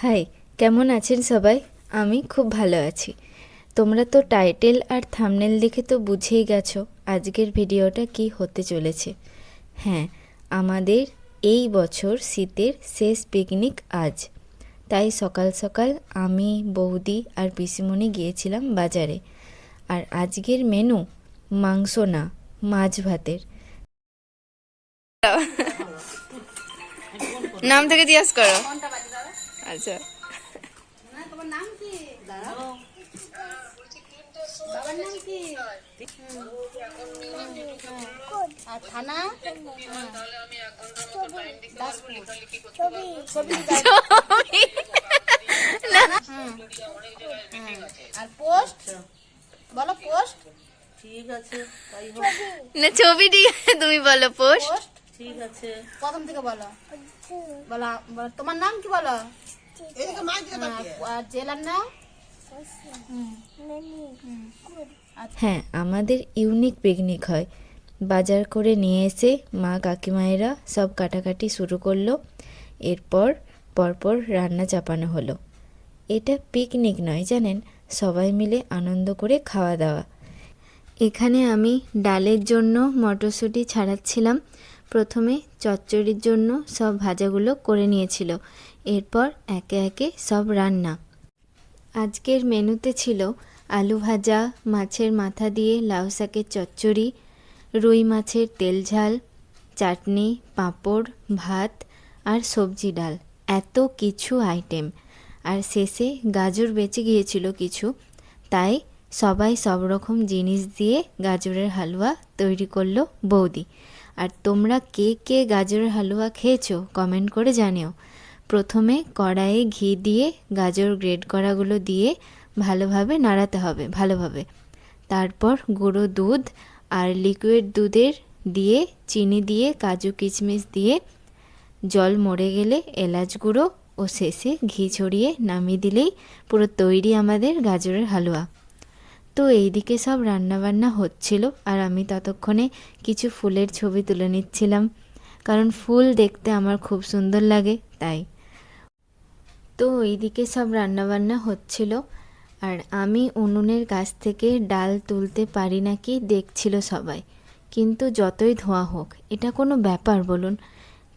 High, কেমন আছেন সবাই? আমি খুব ভালো আছি। তোমরা তো টাইটেল আর থাম্বনেল দেখে তো বুঝেই গেছো আজকের ভিডিওটা কি হতে চলেছে। হ্যাঁ, আমাদের এই বছর শীতের শেষ পিকনিক আজ। তাই সকাল সকাল আমি, বৌদি আর পিসিমণি গিয়েছিলাম বাজারে। আর আজকের মেনু মাংস না, মাছ ভাতের। নাম থেকে জিজ্ঞাস করো। আচ্ছা, তোমার নাম কি? বাবার নাম কি? আর থানা? দাসপুর। আর পোস্ট বলো, পোস্ট। ঠিক আছে, তাই হোক। না ছবি ঠিক আছে, তুমি বলো পোস্ট। পোস্ট ঠিক আছে। প্রথম থেকে বলো। বলো তোমার নাম কি বলো? আর জেলার নাম? হ্যাঁ, আমাদের ইউনিক পিকনিক হয়। বাজার করে নিয়ে এসে মা কাকিমায়েরা সব কাটাকাটি শুরু করলো। এরপর পরপর রান্না চাপানো হলো। এটা পিকনিক নয় জানেন, সবাই মিলে আনন্দ করে খাওয়া দাওয়া। এখানে আমি ডালের জন্য মটরশুঁটি ছাড়াচ্ছিলাম। প্রথমে চচ্চড়ির জন্য সব ভাজাগুলো করে নিয়েছিল, এরপর একে একে সব রান্না। আজকের মেনুতে ছিল আলু ভাজা, মাছের মাথা দিয়ে লাউ শাকের চচ্চড়ি, রুই মাছের তেল ঝাল, চাটনি, পাঁপড়, ভাত আর সবজি ডাল। এত কিছু আইটেম। আর শেষে গাজর বেঁচে গিয়েছিল কিছু, তাই সবাই সব রকম জিনিস দিয়ে গাজরের হালুয়া তৈরি করলো বৌদি। আর তোমরা কে কে গাজরের হালুয়া খেয়েছো কমেন্ট করে জানিও। প্রথমে কড়াইয়ে ঘি দিয়ে গাজর গ্রেড করাগুলো দিয়ে ভালোভাবে নাড়াতে হবে ভালোভাবে। তারপর গুঁড়ো দুধ আর লিকুইড দুধের দিয়ে চিনি দিয়ে কাজু কিশমিশ দিয়ে জল মরে গেলে এলাচ গুঁড়ো ও শেষে ঘি ছড়িয়ে নামিয়ে দিলেই পুরো তৈরি আমাদের গাজরের হালুয়া। তো এইদিকে সব রান্নাবান্না হচ্ছিল আর আমি ততক্ষণে কিছু ফুলের ছবি তুলে নিচ্ছিলাম, কারণ ফুল দেখতে আমার খুব সুন্দর লাগে তাই। তো এইদিকে সব রান্নাবান্না হচ্ছিল আর আমি উনুনের কাছ থেকে ডাল তুলতে পারি নাকি দেখছিল সবাই। কিন্তু যতই ধোঁয়া হোক, এটা কোনো ব্যাপার বলুন?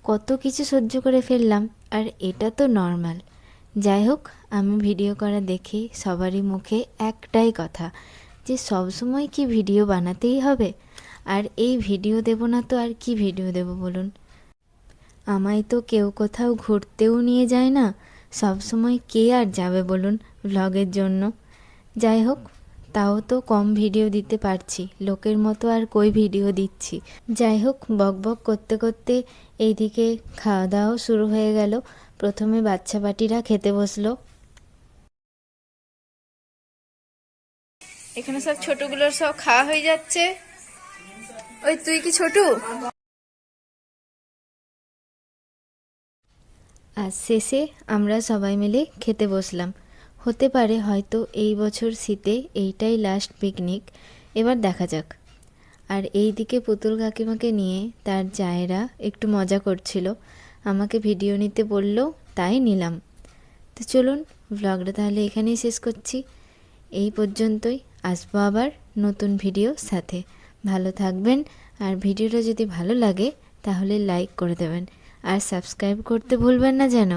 কত কিছু সহ্য করে ফেললাম, আর এটা তো নর্মাল। যাই হোক, আমি ভিডিও করা দেখে সবারই মুখে একটাই কথা, যে সবসময় কি ভিডিও বানাতেই হবে? আর এই ভিডিও দেব না তো আর কি ভিডিও দেব বলুন? আমায় তো কেউ কোথাও ঘুরতেও নিয়ে যায় না, সব সময় কে আর যাবে বলুন ভ্লগের জন্য? যাই হোক, তাও তো কম ভিডিও দিতে পারছি, লোকের মতো আর কই ভিডিও দিচ্ছি। যাই হোক, বক বক করতে করতে এইদিকে খাওয়া দাওয়াও শুরু হয়ে গেল। প্রথমে বাচ্চা পাটিরা খেতে বসলো। এখানে সব ছোটগুলোর সব খাওয়া হয়ে যাচ্ছে। ওই তুই কি ছোট? আর শেষে আমরা সবাই মিলে খেতে বসলাম। হতে পারে হয়তো এই বছর শীতে এইটাই লাস্ট পিকনিক, এবার দেখা যাক। আর এই দিকে পুতুল কাকিমাকে নিয়ে তার জায়েরা একটু মজা করছিল, আমাকে ভিডিও নিতে বলল, তাই নিলাম। তো চলুন, ভ্লগটা তাহলে এখানেই শেষ করছি। এই পর্যন্তই, আসবো আবার নতুন ভিডিওর সাথে। ভালো থাকবেন, আর ভিডিওটা যদি ভালো লাগে তাহলে লাইক করে দেবেন, আর সাবস্ক্রাইব করতে ভুলবেন না যেন।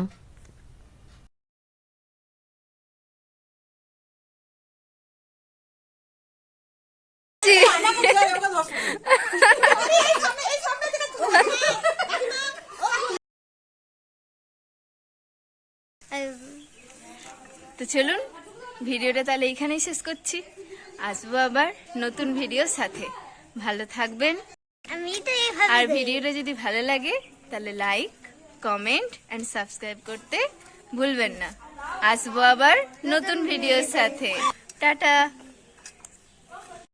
তো চলুন, ভিডিওটা তাহলে এইখানেই শেষ করছি। আসবো আবার নতুন ভিডিওর সাথে। ভালো থাকবেন, আর ভিডিওটা যদি ভালো লাগে তাহলে লাইক, কমেন্ট অ্যান্ড সাবস্ক্রাইব করতে ভুলবেন না। আসবো আবার নতুন ভিডিওর সাথে। টাটা।